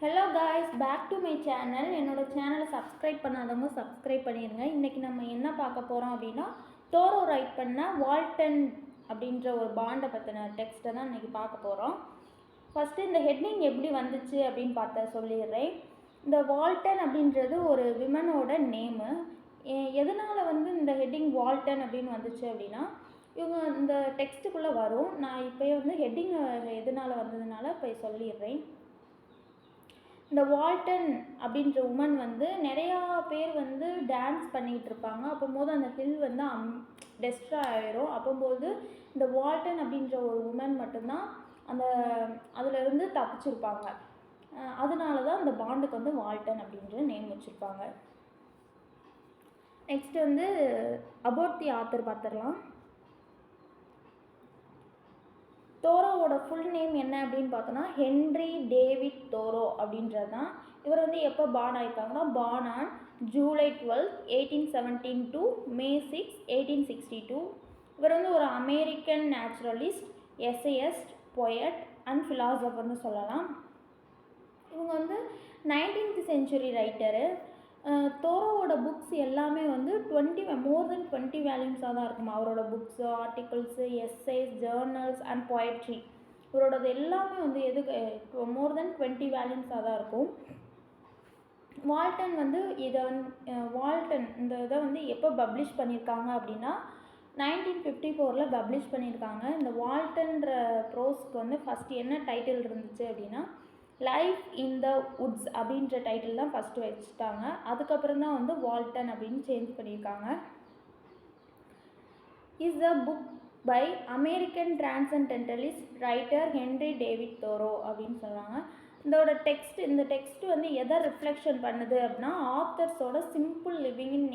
Hello guys, back to my channel. என்னோடய சேனலை subscribe பண்ணாதவங்க சப்ஸ்கிரைப் பண்ணிடுங்க. இன்றைக்கி நம்ம என்ன பார்க்க போகிறோம் அப்படின்னா, தோரோ ரைட் பண்ண வால்டன் அப்படின்ற ஒரு பாண்டை பற்றின டெக்ஸ்ட்டை தான் இன்றைக்கி பார்க்க போகிறோம். ஃபஸ்ட்டு இந்த ஹெட்டிங் எப்படி வந்துச்சு அப்படின்னு சொல்லிடுறேன். இந்த வால்டன் அப்படின்றது ஒரு விமனோட நேமு. எதனால் இந்த ஹெட்டிங் வால்டன் அப்படின்னு வந்துச்சு அப்படின்னா, இவங்க இந்த டெக்ஸ்ட்டுக்குள்ளே வரும். நான் இப்போ ஹெட்டிங் எதனால் வந்ததுனால இப்போ சொல்லிடுறேன். இந்த வால்டன் அப்படின்ற உமன் நிறையா பேர் டான்ஸ் பண்ணிகிட்டு இருப்பாங்க. அப்போது அந்த ஹில் டெஸ்ட்ராய் ஆகிடும். அப்போது இந்த வால்டன் அப்படின்ற ஒரு உமன் மட்டும்தான் அதிலிருந்து தப்பிச்சிருப்பாங்க. அதனால தான் அந்த பாண்டுக்கு வால்டன் அப்படின்ற நேம் வச்சுருப்பாங்க. நெக்ஸ்ட் அபவுட் தி ஆத்தர் பார்த்துடலாம். தோரோவோட ஃபுல் நேம் என்ன அப்படின்னு பார்த்தோன்னா ஹென்ரி டேவிட் தோரோ அப்படின்றது தான். இவர் எப்போ பார்ன் ஆகிருக்காங்கன்னா, born on July 12, 1817 to May 6, 1862. இவர் ஒரு American naturalist, essayist, poet and ஃபிலாசபர்னு சொல்லலாம். இவங்க 19th century ரைட்டரு. தோரோவோட புக்ஸ் எல்லாமே மோர் தென் 20 வேல்யூம்ஸாக தான் இருக்கும். அவரோட books, articles, essays, journals and poetry, இவரோடது எல்லாமே மோர் தென் 20 வேல்யூம்ஸாக தான் இருக்கும். வால்டன் வால்டன் இந்த இதை எப்போ பப்ளிஷ் பண்ணியிருக்காங்க அப்படின்னா 1954 பப்ளிஷ் பண்ணியிருக்காங்க. இந்த வால்டன்ற ப்ரோஸ்க்கு ஃபஸ்ட்டு என்ன டைட்டில் இருந்துச்சு அப்படின்னா, லைஃப் இன் த வுட்ஸ் அப்படின்ற டைட்டில் தான் ஃபஸ்ட்டு வச்சுட்டாங்க. அதுக்கப்புறம் தான் வால்டன் அப்படின்னு சேஞ்ச் பண்ணியிருக்காங்க. Is a book by American transcendentalist writer Henry David Thoreau அப்படின்னு சொல்கிறாங்க. இந்த டெக்ஸ்ட் எதை ரிஃப்ளெக்ஷன் பண்ணுது அப்படின்னா, ஆத்தர்ஸோட சிம்பிள் லிவிங் இன்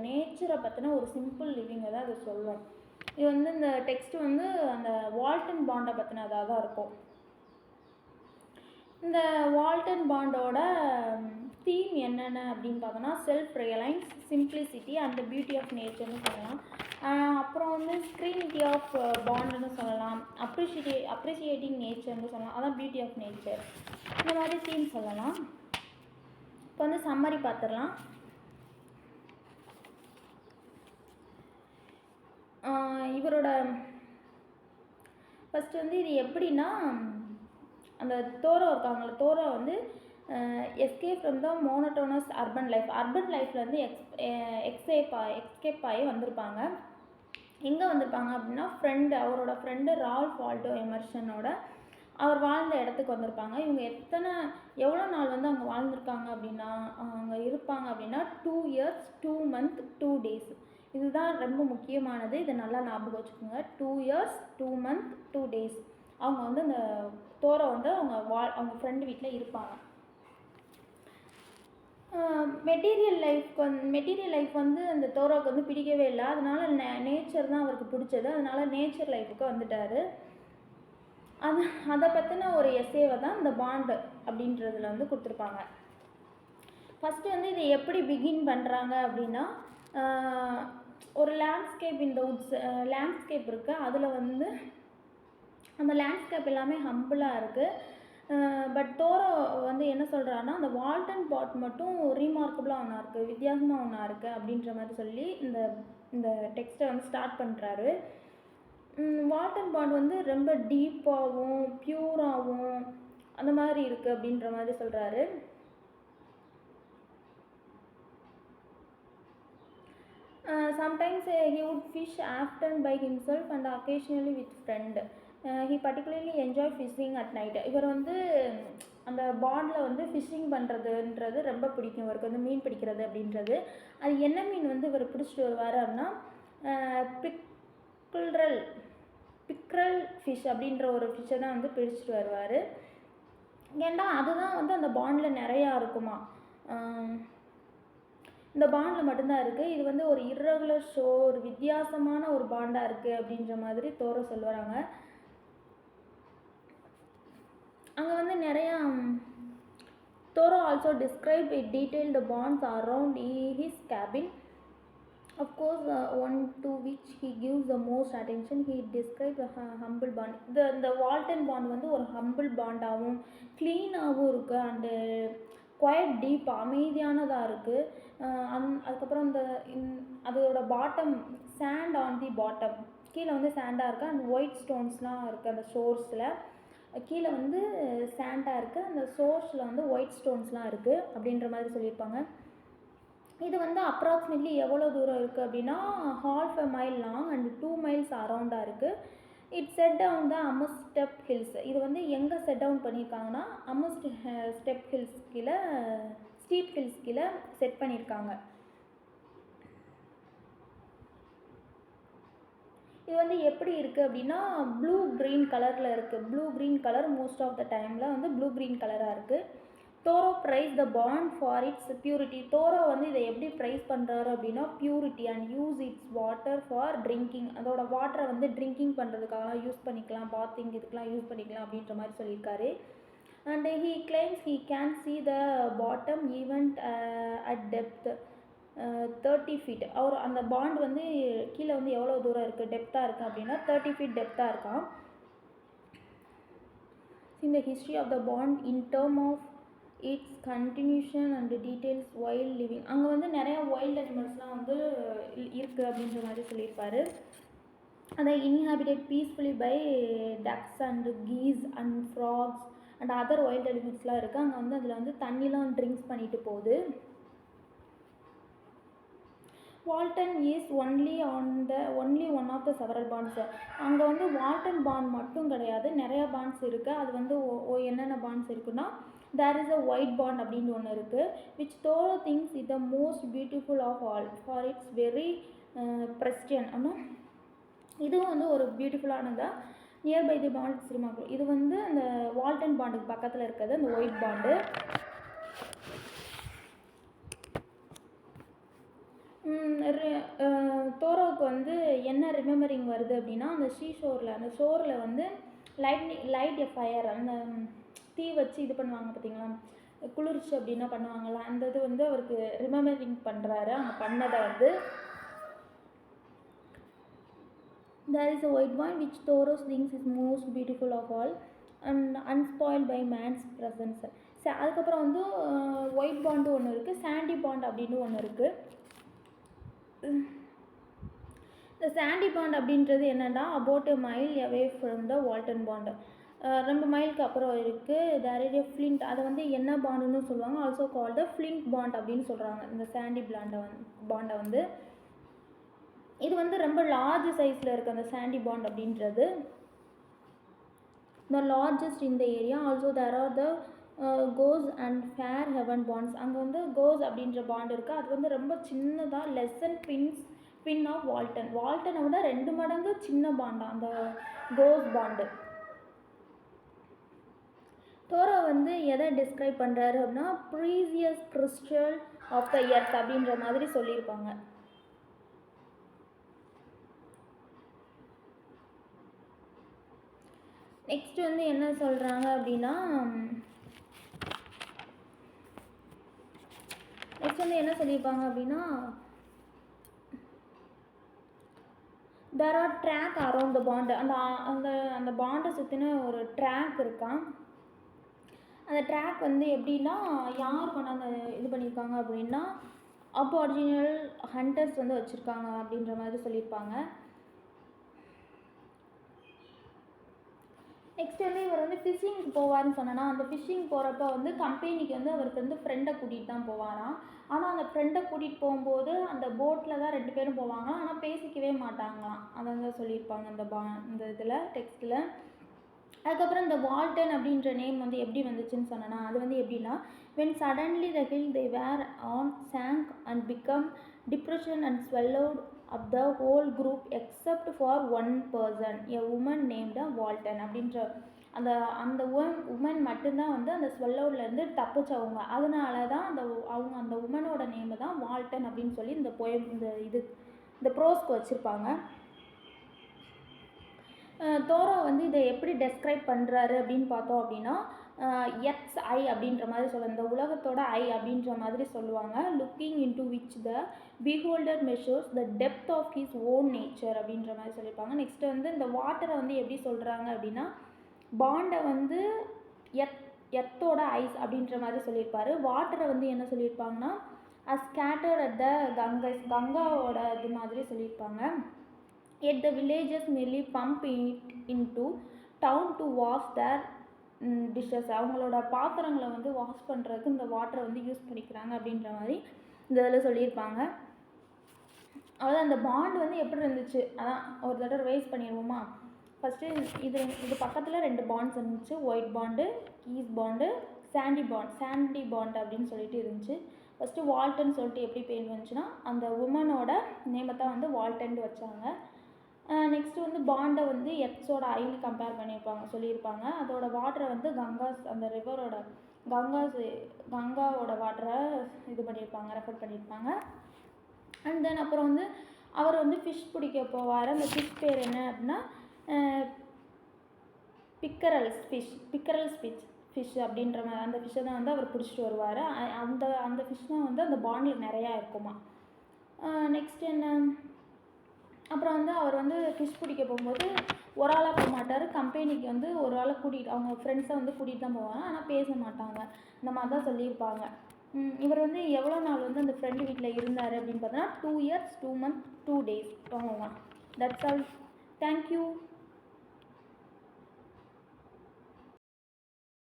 நேச்சரை பற்றின ஒரு சிம்பிள் லிவிங்கை தான் அதை சொல்லுவோம். இது இந்த டெக்ஸ்ட் அந்த வால்டன் பாண்டை பற்றினதாக தான் இருக்கும். இந்த வால்டன் பாண்டோட தீம் என்னென்ன அப்படின்னு பார்த்தோன்னா, self reliance, simplicity and beauty of நேச்சர்னு சொல்லலாம். அப்புறம் ஸ்க்ரீனிட்டி ஆஃப் பாண்டுன்னு சொல்லலாம். அப்ரிஷியேட்டிங் நேச்சர்னு சொல்லலாம். அதான் பியூட்டி ஆஃப் நேச்சர். இந்த மாதிரி தீம் சொல்லலாம். இப்போ சம்மரி பார்த்துடலாம். இவரோட ஃபஸ்ட்டு இது எப்படின்னா, அந்த தோரோ இருக்காங்கள, Thoreau escape from the monotonous urban லைஃப்லேருந்து எஸ்கேப் ஆகி வந்திருப்பாங்க. எங்கே வந்திருப்பாங்க அப்படின்னா, அவரோட ஃப்ரெண்டு ரால்ஃப் வால்டோ எமர்சனோட அவர் வாழ்ந்த இடத்துக்கு வந்திருப்பாங்க. இவங்க எவ்வளோ நாள் அங்கே வாழ்ந்திருக்காங்க அப்படின்னா, அங்கே இருப்பாங்க அப்படின்னா 2 years 2 months 2 days. இதுதான் ரொம்ப முக்கியமானது. இதை நல்லா ஞாபகம் வச்சுக்கோங்க. 2 years 2 months 2 days அவங்க அந்த தோரோ அவங்க ஃப்ரெண்டு வீட்டில் இருப்பாங்க. மெட்டீரியல் லைஃப் அந்த தோரோவுக்கு பிடிக்கவே இல்லை. அதனால நேச்சர் தான் அவருக்கு பிடிச்சது. அதனால நேச்சர் லைஃபுக்கு வந்துட்டார். அதை பற்றின ஒரு எஸ்ஸேவை தான் இந்த பாண்டு அப்படின்றதுல கொடுத்துருப்பாங்க. ஃபஸ்ட்டு இதை எப்படி பிகின் பண்ணுறாங்க அப்படின்னா, ஒரு லேண்ட்ஸ்கேப் இந்த வுட்ஸ் லேண்ட்ஸ்கேப் இருக்குது. அதில் அந்த லேண்ட்ஸ்கேப் எல்லாமே ஹம்பிளாக இருக்குது. பட் தோரோ என்ன சொல்கிறாருன்னா, அந்த வால்டன் பாட் மட்டும் ரீமார்க்கபுளாக ஒன்றா இருக்குது, வித்தியாசமாக ஒன்றா இருக்குது அப்படின்ற மாதிரி சொல்லி இந்த டெக்ஸ்ட்டை ஸ்டார்ட் பண்ணுறாரு. வால்டன் பாண்ட் ரொம்ப டீப்பாகவும் ப்யூராகவும் அந்த மாதிரி இருக்குது அப்படின்ற மாதிரி சொல்கிறாரு. Sometimes he would fish often by himself and occasionally with friend. He particularly enjoy fishing at night. இவர் அந்த பாண்டில் ஃபிஷ்ஷிங் பண்ணுறதுன்றது ரொம்ப பிடிக்கும். இவருக்கு மீன் பிடிக்கிறது அப்படின்றது. அது என்ன மீன் இவர் பிடிச்சிட்டு வருவார் அப்படின்னா, பிக்ரல் ஃபிஷ் அப்படின்ற ஒரு ஃபிஷ்ஷை தான் பிடிச்சிட்டு வருவார். ஏன்னா அதுதான் அந்த பாண்டில் நிறையா இருக்குமா. இந்த பாண்டில் மட்டும்தான் இருக்குது. இது ஒரு இர்ரெகுலர் ஷோ, ஒரு வித்தியாசமான ஒரு பாண்டாக இருக்குது அப்படின்ற மாதிரி தோரோ சொல்லுவாங்க. அங்கே நிறையா Thoreau also describe it detail the ponds around his cabin. Of course, one to which he gives the most attention, he describes the humble bond. The Walton bond வந்து ஒரு humble பாண்டாகவும் க்ளீனாகவும் இருக்குது அண்டு குவைட் டீப் அமைதியானதாக இருக்குது. அதுக்கப்புறம் அதோட bottom sand on the bottom, கீழே வந்து சேண்டாக இருக்குது and white ஸ்டோன்ஸ்லாம் இருக்குது அந்த ஷோர்ஸில். கீழே வந்து சேண்டாக இருக்குது, அந்த சோர்ஸில் வந்து ஒயிட் ஸ்டோன்ஸ்லாம் இருக்குது அப்படின்ற மாதிரி சொல்லியிருப்பாங்க. இது வந்து அப்ராக்சிமேட்லி எவ்வளோ தூரம் இருக்குது அப்படின்னா ½ a mile long and 2 miles அரவுண்டாக இருக்குது. It set down the amidst steep hills. இது வந்து எங்கே செட் டவுன் பண்ணியிருக்காங்கன்னா அமஸ்ட் ஸ்டெப் ஹில்ஸ் கீழே, ஸ்டீப் ஹில்ஸ் கீழே செட் பண்ணியிருக்காங்க. இது வந்து எப்படி இருக்குது அப்படின்னா ப்ளூ க்ரீன் கலரில் இருக்குது. Blue green colour most of the டைமில் வந்து ப்ளூ க்ரீன் கலராக இருக்குது. Thoreau praise the pond for its purity. Thoreau வந்து இதை எப்படி ப்ரைஸ் பண்ணுறாரு அப்படின்னா purity and use its water for drinking. அதோட வாட்டரை வந்து ட்ரிங்கிங் பண்ணுறதுக்காக யூஸ் பண்ணிக்கலாம், பாத்திங் இதுக்கெலாம் யூஸ் பண்ணிக்கலாம் அப்படின்ற மாதிரி சொல்லியிருக்காரு. And he claims he can see the bottom even at depth 30 feet. அவர் அந்த பாண்ட் வந்து கீழே வந்து எவ்வளோ தூரம் இருக்குது, டெப்த்தாக இருக்குது அப்படின்னா 30 feet டெப்த்தாக இருக்கான். in the history of the bond in term of its continuation and details while living. அங்கே வந்து நிறைய வைல்ட் அனிமல்ஸ்லாம் வந்து இருக்குது அப்படின்ற மாதிரி சொல்லியிருப்பார். அதை inhabited peacefully by ducks and geese and frogs and other wild animalsலாம் இருக்குது. அங்கே வந்து அதில் வந்து தண்ணிலாம் ட்ரிங்க்ஸ் பண்ணிட்டு போகுது. Walden is only one of the several ponds. அங்கே வந்து வால்டன் பாண்ட் மட்டும் கிடையாது, நிறையா பாண்ட்ஸ் இருக்குது. அது வந்து என்னென்ன பாண்ட்ஸ் இருக்குன்னா there is a white pond அப்படின்னு ஒன்று இருக்குது. Which Thoreau thinks is the most beautiful of all for its very pristine. ஆனால் இதுவும் வந்து ஒரு பியூட்டிஃபுல்லானதாக நியர்பை தி பாண்ட் சிரிமாக்குள். இது வந்து அந்த வால்டன் பாண்டுக்கு பக்கத்தில் இருக்கிறது அந்த ஒயிட் பாண்டு. தோரோவுக்கு வந்து என்ன ரிமெம்பரிங் வருது அப்படின்னா அந்த அந்த ஷோரில் வந்து லைட் எ ஃபயர், அந்த தீ வச்சு இது பண்ணுவாங்க பார்த்தீங்களா, குளிர்ச்சி அப்படின்னா பண்ணுவாங்கள்ல, அந்த இது வந்து அவருக்கு ரிமெம்பரிங் பண்ணுறாரு அங்கே பண்ணதை வந்து. there is a white bond which Thoreau thinks is most beautiful of all and unspoiled by man's presence. அதுக்கப்புறம் வந்து ஒயிட் பாண்டு ஒன்று இருக்குது, சாண்டி பாண்ட் அப்படின்னு ஒன்று இருக்குது. இந்த சாண்டி பாண்ட் அப்படின்றது என்னென்னா about a mile away from the Walton bond, 2 மைலுக்கு அப்புறம் இருக்குது. தேர் இஸ் எ ஃப்ளிண்ட், அதை வந்து என்ன பாண்டுன்னு சொல்லுவாங்க, also called the Flint bond அப்படின்னு சொல்கிறாங்க இந்த சாண்டி பாண்டை வந்து. இது வந்து ரொம்ப லார்ஜ் சைஸில் இருக்குது அந்த சாண்டி பாண்ட் அப்படின்றது. the largest in the area. Also there are the Goose and Fair Haven ponds. அங்கே வந்து கோஸ் அப்படின்ற பாண்ட் இருக்குது, அது வந்து ரொம்ப சின்னதாக லெசன் பின் ஆஃப் வால்டனை விட 2 மடங்கு சின்ன பாண்டா அந்த கோஸ் பாண்டு. தோரோ வந்து எதை டிஸ்கிரைப் பண்ணுறாரு அப்படின்னா precious crystal of the earth அப்படின்ற மாதிரி சொல்லியிருப்பாங்க. நெக்ஸ்ட் வந்து என்ன சொல்கிறாங்க அப்படின்னா என்ன சொல்லியிருப்பாங்க அப்படின்னா there are track around the bond. அந்த பாண்டை சுற்றின ஒரு ட்ராக் இருக்கான். அந்த ட்ராக் வந்து எப்படின்னா யார் கொண்டாந்து இது பண்ணியிருக்காங்க அப்படின்னா அபாரிஜினல் ஹண்டர்ஸ் வந்து வச்சுருக்காங்க அப்படின்ற மாதிரி சொல்லியிருப்பாங்க. நெக்ஸ்ட் வந்து இவர் வந்து ஃபிஷ்ஷிங் போவார்னு சொன்னேன்னா அந்த ஃபிஷ்ஷிங் போகிறப்ப வந்து கம்பெனிக்கு வந்து அவருக்கு வந்து ஃப்ரெண்டை கூட்டிகிட்டு தான் போவாராம். ஆனால் அந்த ஃப்ரெண்டை கூட்டிகிட்டு போகும்போது அந்த போட்டில் தான் 2 பேரும் போவாங்களாம், ஆனால் பேசிக்கவே மாட்டாங்களாம். அதை தான் சொல்லியிருப்பாங்க இந்த இதில் டெக்ஸ்ட்டில். அதுக்கப்புறம் இந்த வால்டன் அப்படின்ற நேம் வந்து எப்படி வந்துச்சுன்னு சொன்னேன்னா அது வந்து எப்படின்னா when suddenly the hill they were on sank and become depression and swallowed up the whole group except for one person, a woman named Walton அப்படின்ற அந்த உமன் மட்டும்தான் வந்து அந்த ஸ்வெல்லோட்லேருந்து தப்பிச்சவங்க. அதனால தான் அந்த உமனோட நேமு தான் வால்டன் அப்படின்னு சொல்லி இந்த போயம் இந்த ப்ரோஸ்க்கு வச்சுருப்பாங்க. தோரோ வந்து இதை எப்படி டெஸ்கிரைப் பண்ணுறாரு அப்படின்னு பார்த்தோம் அப்படின்னா எர்த்ஸ் ஐ அப்படின்ற மாதிரி சொல்லுவாங்க, இந்த உலகத்தோட ஐ அப்படின்ற மாதிரி சொல்லுவாங்க. Looking into which the beholder measures the depth of his own nature அப்படின்ற மாதிரி சொல்லியிருப்பாங்க. நெக்ஸ்ட்டு வந்து இந்த வாட்டரை வந்து எப்படி சொல்கிறாங்க அப்படின்னா, பாண்டை வந்து எர்த்தோட ஐஸ் அப்படின்ற மாதிரி சொல்லியிருப்பாரு. வாட்டரை வந்து என்ன சொல்லியிருப்பாங்கன்னா ஸ்கேட்டர்ட் அட் த கங்காவோட இது மாதிரி சொல்லியிருப்பாங்க. At the villages merely pump it into town to wash their dishes. அவங்களோட பாத்திரங்களை வந்து வாஷ் பண்ணுறதுக்கு இந்த வாட்டரை வந்து யூஸ் பண்ணிக்கிறாங்க அப்படின்ற மாதிரி இந்த இதில் சொல்லியிருப்பாங்க. அதாவது அந்த பாண்ட் வந்து எப்படி இருந்துச்சு, அதான் ஒரு தடவை ரிவைஸ் பண்ணிடுவோமா. ஃபஸ்ட்டு இது பக்கத்தில் 2 பாண்ட்ஸ் இருந்துச்சு, white pond, geese pond, sandy pond அப்படின்னு சொல்லிட்டு இருந்துச்சு. ஃபஸ்ட்டு வால்டன் சொல்லிட்டு எப்படி பேர் வந்துச்சுன்னா, அந்த உமனோட நேமை தான் வந்து வால்டன்ட்டு வச்சாங்க. நெக்ஸ்ட்டு வந்து பாண்டை வந்து எர்த்ஸோட ஐன்னு கம்பேர் பண்ணியிருப்பாங்க சொல்லியிருப்பாங்க. அதோட வாட்டரை வந்து அந்த ரிவரோட கங்காவோட வாட்டரை இது பண்ணியிருப்பாங்க, ரெஃபர் பண்ணியிருப்பாங்க. அண்ட் தென் அப்புறம் வந்து அவர் வந்து ஃபிஷ் பிடிக்க போவார். அந்த ஃபிஷ் பேர் என்ன அப்படின்னா பிக்கரல்ஸ் ஃபிஷ் அப்படின்ற மாதிரி அந்த ஃபிஷ்ஷை தான் வந்து அவர் பிடிச்சிட்டு வருவார். அந்த ஃபிஷ் தான் வந்து அந்த பாண்டில் நிறையா இருக்குமா. நெக்ஸ்ட் என்ன, அப்புறம் வந்து அவர் வந்து ஃபிஷ் பிடிக்க போகும்போது ஒரு ஆளாக போக மாட்டார், கம்பெனிக்கு வந்து ஒரு ஆளை கூட்டிகிட்டு அவங்க ஃப்ரெண்ட்ஸை வந்து கூட்டிகிட்டு தான் போவாங்க, ஆனால் பேச மாட்டாங்க, இந்த மாதிரி தான் சொல்லியிருப்பாங்க. இவர் வந்து எவ்வளோ நாள் வந்து அந்த ஃப்ரெண்டு வீட்டில் இருந்தார் அப்படின்னு பார்த்தோன்னா 2 years 2 months 2 days. That's all. Thank you.